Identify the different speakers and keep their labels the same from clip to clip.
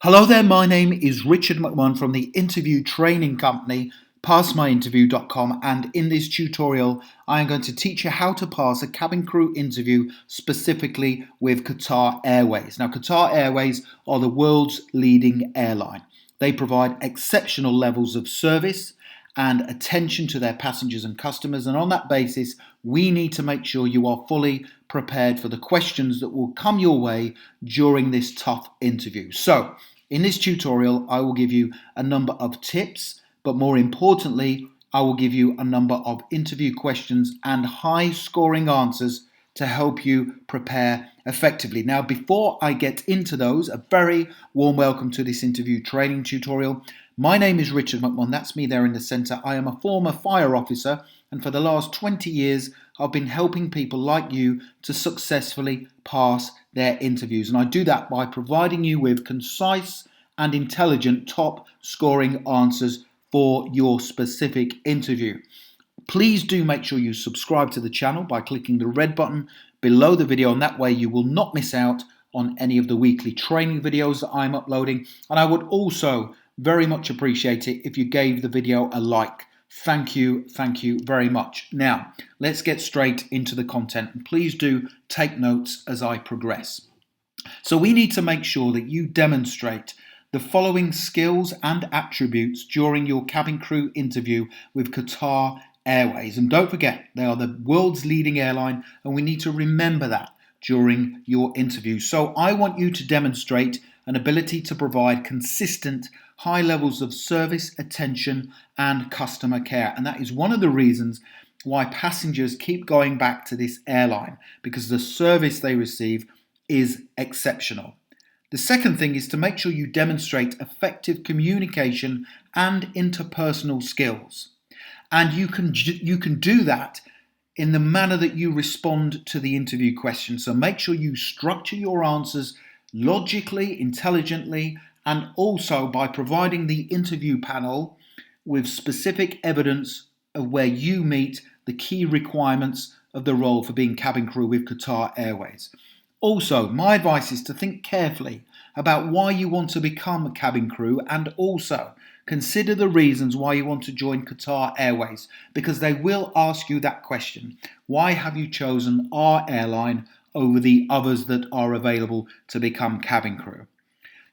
Speaker 1: Hello there, my name is Richard McMunn from the interview training company passmyinterview.com, and in this tutorial I am going to teach you how to pass a cabin crew interview specifically with Qatar Airways. Now, Qatar Airways are the world's leading airline. They provide exceptional levels of service and attention to their passengers and customers, and on that basis we need to make sure you are fully prepared for the questions that will come your way during this tough interview. So in this tutorial I will give you a number of tips, but more importantly I will give you a number of interview questions and high scoring answers to help you prepare effectively. Now, before I get into those, a very warm welcome to this interview training tutorial. My name is Richard McMunn, that's me there in the centre. I am a former fire officer, and for the last 20 years I've been helping people like you to successfully pass their interviews, and I do that by providing you with concise and intelligent top scoring answers for your specific interview. Please do make sure you subscribe to the channel by clicking the red button below the video, and that way you will not miss out on any of the weekly training videos that I'm uploading. And I would also very much appreciate it if you gave the video a like. Thank you very much. Now, let's get straight into the content, and please do take notes as I progress. So we need to make sure that you demonstrate the following skills and attributes during your cabin crew interview with Qatar Airways. And don't forget, they are the world's leading airline, and we need to remember that during your interview. So I want you to demonstrate an ability to provide consistent high levels of service, attention and customer care. And that is one of the reasons why passengers keep going back to this airline, because the service they receive is exceptional. The second thing is to make sure you demonstrate effective communication and interpersonal skills. And you can do that in the manner that you respond to the interview question. So make sure you structure your answers logically, intelligently, and also by providing the interview panel with specific evidence of where you meet the key requirements of the role for being cabin crew with Qatar Airways. Also, my advice is to think carefully about why you want to become a cabin crew, and also consider the reasons why you want to join Qatar Airways, because they will ask you that question. Why have you chosen our airline over the others that are available to become cabin crew?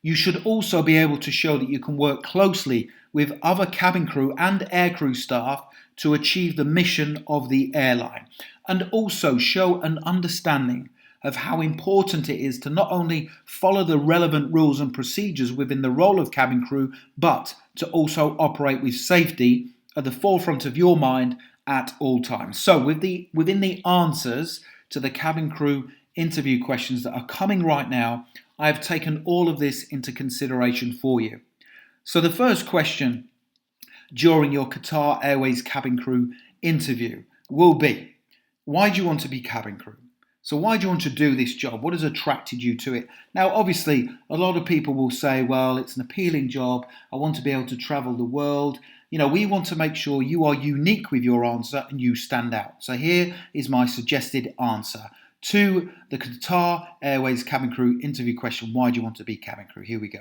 Speaker 1: You should also be able to show that you can work closely with other cabin crew and aircrew staff to achieve the mission of the airline, and also show an understanding of how important it is to not only follow the relevant rules and procedures within the role of cabin crew, but to also operate with safety at the forefront of your mind at all times. So within the answers to the cabin crew interview questions that are coming right now, I have taken all of this into consideration for you. So the first question during your Qatar Airways cabin crew interview will be, why do you want to be cabin crew? So why do you want to do this job? What has attracted you to it? Now, obviously, a lot of people will say, well, it's an appealing job. I want to be able to travel the world. You know, we want to make sure you are unique with your answer and you stand out. So here is my suggested answer to the Qatar Airways cabin crew interview question. Why do you want to be cabin crew? Here we go.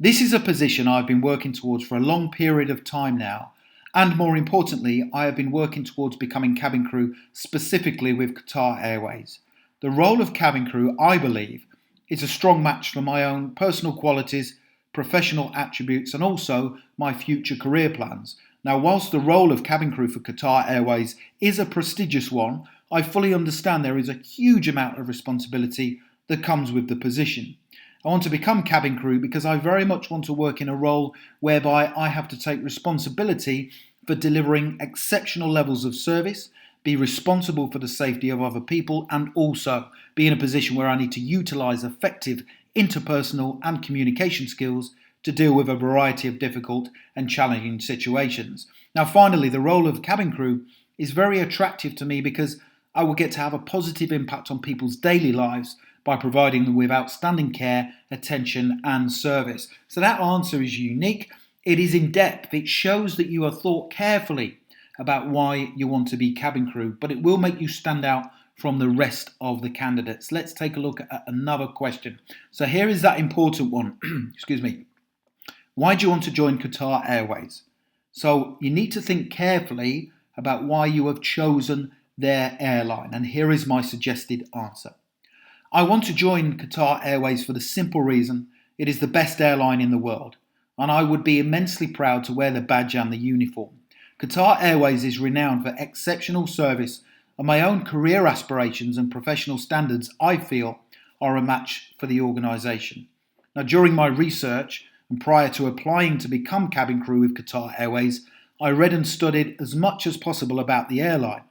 Speaker 1: This is a position I've been working towards for a long period of time now. And more importantly, I have been working towards becoming cabin crew specifically with Qatar Airways. The role of cabin crew, I believe, is a strong match for my own personal qualities, professional attributes, and also my future career plans. Now, whilst the role of cabin crew for Qatar Airways is a prestigious one, I fully understand there is a huge amount of responsibility that comes with the position. I want to become cabin crew because I very much want to work in a role whereby I have to take responsibility for delivering exceptional levels of service, be responsible for the safety of other people, and also be in a position where I need to utilise effective interpersonal and communication skills to deal with a variety of difficult and challenging situations. Now, finally, the role of cabin crew is very attractive to me because I will get to have a positive impact on people's daily lives by providing them with outstanding care, attention and service. So that answer is unique, it is in depth, it shows that you have thought carefully about why you want to be cabin crew, but it will make you stand out from the rest of the candidates. Let's take a look at another question. So here is that important one. Excuse me. Why do you want to join Qatar Airways? So you need to think carefully about why you have chosen their airline. And here is my suggested answer. I want to join Qatar Airways for the simple reason it is the best airline in the world, and I would be immensely proud to wear the badge and the uniform. Qatar Airways is renowned for exceptional service, and my own career aspirations and professional standards, I feel, are a match for the organisation. Now, during my research and prior to applying to become cabin crew with Qatar Airways, I read and studied as much as possible about the airline.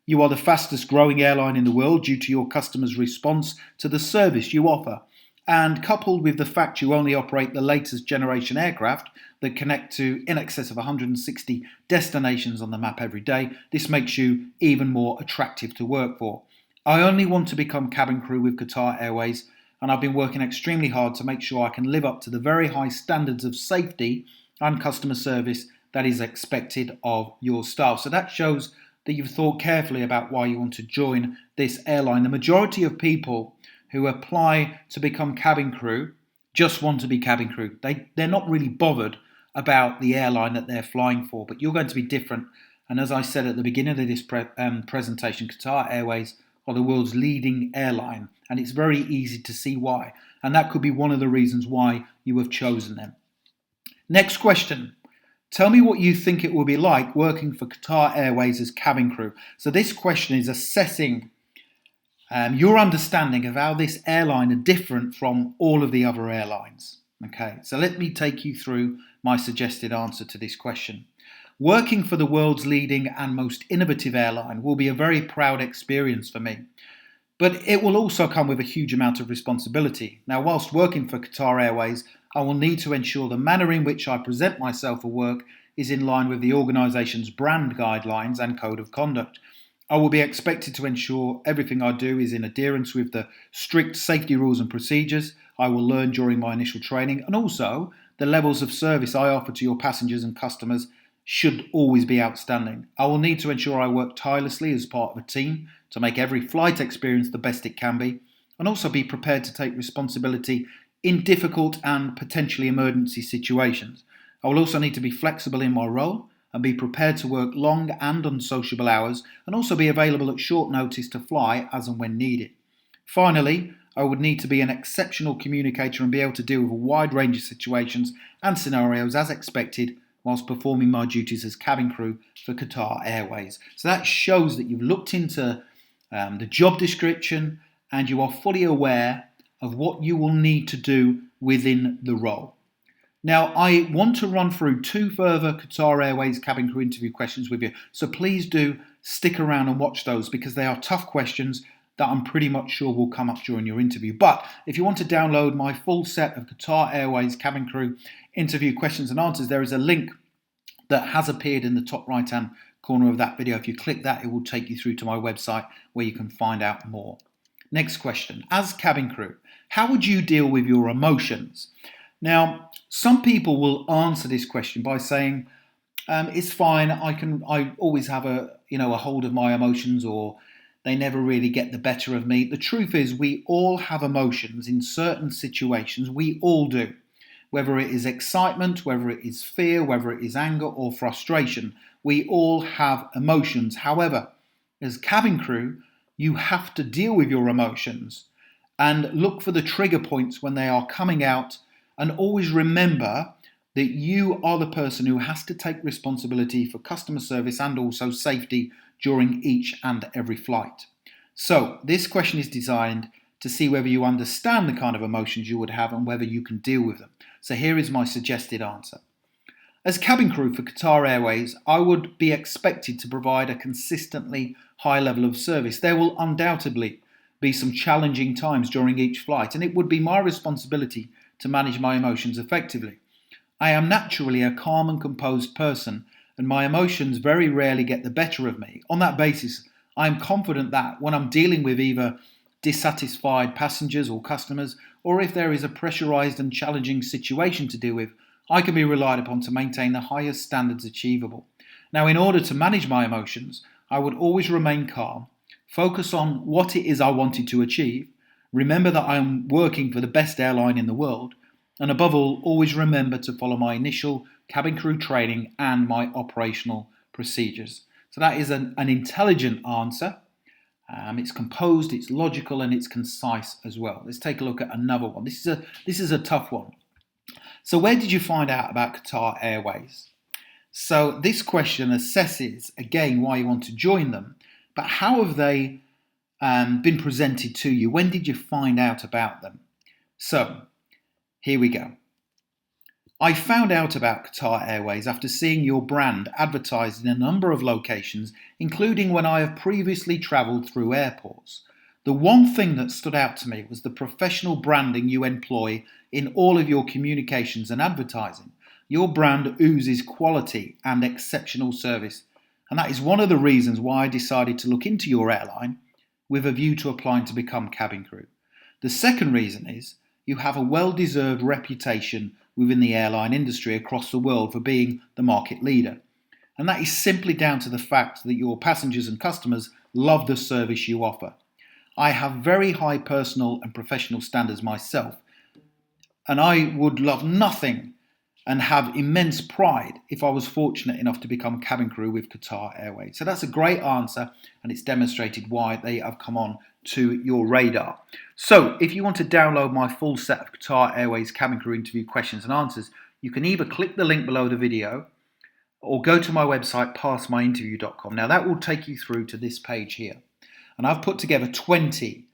Speaker 1: You are the fastest growing airline in the world due to your customers' response to the service you offer. And coupled with the fact you only operate the latest generation aircraft that connect to in excess of 160 destinations on the map every day, this makes you even more attractive to work for. I only want to become cabin crew with Qatar Airways, and I've been working extremely hard to make sure I can live up to the very high standards of safety and customer service that is expected of your staff. So that shows that you've thought carefully about why you want to join this airline. The majority of people who apply to become cabin crew just want to be cabin crew. They're not really bothered about the airline that they're flying for, but you're going to be different. And as I said at the beginning of this presentation, Qatar Airways are the world's leading airline, and it's very easy to see why. And that could be one of the reasons why you have chosen them. Next question. Tell me what you think it will be like working for Qatar Airways as cabin crew. So this question is assessing your understanding of how this airline are different from all of the other airlines. Okay, so let me take you through my suggested answer to this question. Working for the world's leading and most innovative airline will be a very proud experience for me. But it will also come with a huge amount of responsibility. Now, whilst working for Qatar Airways, I will need to ensure the manner in which I present myself for work is in line with the organisation's brand guidelines and code of conduct. I will be expected to ensure everything I do is in adherence with the strict safety rules and procedures I will learn during my initial training, and also the levels of service I offer to your passengers and customers should always be outstanding. I will need to ensure I work tirelessly as part of a team to make every flight experience the best it can be, and also be prepared to take responsibility in difficult and potentially emergency situations. I will also need to be flexible in my role and be prepared to work long and unsociable hours, and also be available at short notice to fly as and when needed. Finally, I would need to be an exceptional communicator and be able to deal with a wide range of situations and scenarios as expected whilst performing my duties as cabin crew for Qatar Airways. So that shows that you've looked into the job description and you are fully aware of what you will need to do within the role. Now, I want to run through two further Qatar Airways cabin crew interview questions with you, so please do stick around and watch those because they are tough questions that I'm pretty much sure will come up during your interview. But if you want to download my full set of Qatar Airways cabin crew interview questions and answers, there is a link that has appeared in the top right-hand corner of that video. If you click that, it will take you through to my website where you can find out more. Next question. As cabin crew, how would you deal with your emotions? Now, some people will answer this question by saying, it's fine, I always have a hold of my emotions, or they never really get the better of me. The truth is, we all have emotions in certain situations. We all do. Whether it is excitement, whether it is fear, whether it is anger or frustration, we all have emotions. However, as cabin crew, you have to deal with your emotions and look for the trigger points when they are coming out, and always remember that you are the person who has to take responsibility for customer service and also safety during each and every flight. So this question is designed to see whether you understand the kind of emotions you would have and whether you can deal with them. So here is my suggested answer. As cabin crew for Qatar Airways, I would be expected to provide a consistently high level of service. There will undoubtedly be some challenging times during each flight, and it would be my responsibility to manage my emotions effectively. I am naturally a calm and composed person, and my emotions very rarely get the better of me. On that basis, I am confident that when I'm dealing with either dissatisfied passengers or customers, or if there is a pressurized and challenging situation to deal with, I can be relied upon to maintain the highest standards achievable. Now, in order to manage my emotions, I would always remain calm, Focus on what it is I wanted to achieve. Remember that I am working for the best airline in the world. And above all, always remember to follow my initial cabin crew training and my operational procedures. So that is an intelligent answer. It's composed, it's logical, and it's concise as well. Let's take a look at another one. This is a tough one. So where did you find out about Qatar Airways? So this question assesses, again, why you want to join them, but how have they been presented to you? When did you find out about them? So here we go. I found out about Qatar Airways after seeing your brand advertised in a number of locations, including when I have previously travelled through airports. The one thing that stood out to me was the professional branding you employ in all of your communications and advertising. Your brand oozes quality and exceptional service, and that is one of the reasons why I decided to look into your airline with a view to applying to become cabin crew. The second reason is you have a well-deserved reputation within the airline industry across the world for being the market leader. And that is simply down to the fact that your passengers and customers love the service you offer. I have very high personal and professional standards myself, and I would love nothing and have immense pride if I was fortunate enough to become cabin crew with Qatar Airways. So that's a great answer, and it's demonstrated why they have come on to your radar. So if you want to download my full set of Qatar Airways cabin crew interview questions and answers, you can either click the link below the video or go to my website, passmyinterview.com. Now that will take you through to this page here. And I've put together 20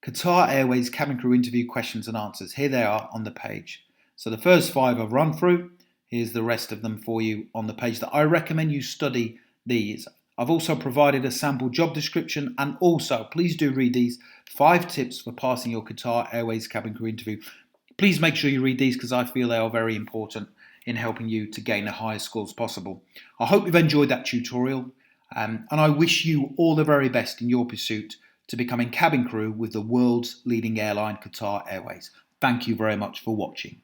Speaker 1: Qatar Airways cabin crew interview questions and answers. Here they are on the page. So the first 5 I've run through. Here's the rest of them for you on the page that I recommend you study these. I've also provided a sample job description, and also please do read these 5 tips for passing your Qatar Airways cabin crew interview. Please make sure you read these because I feel they are very important in helping you to gain the highest scores possible. I hope you've enjoyed that tutorial, and I wish you all the very best in your pursuit to becoming cabin crew with the world's leading airline, Qatar Airways. Thank you very much for watching.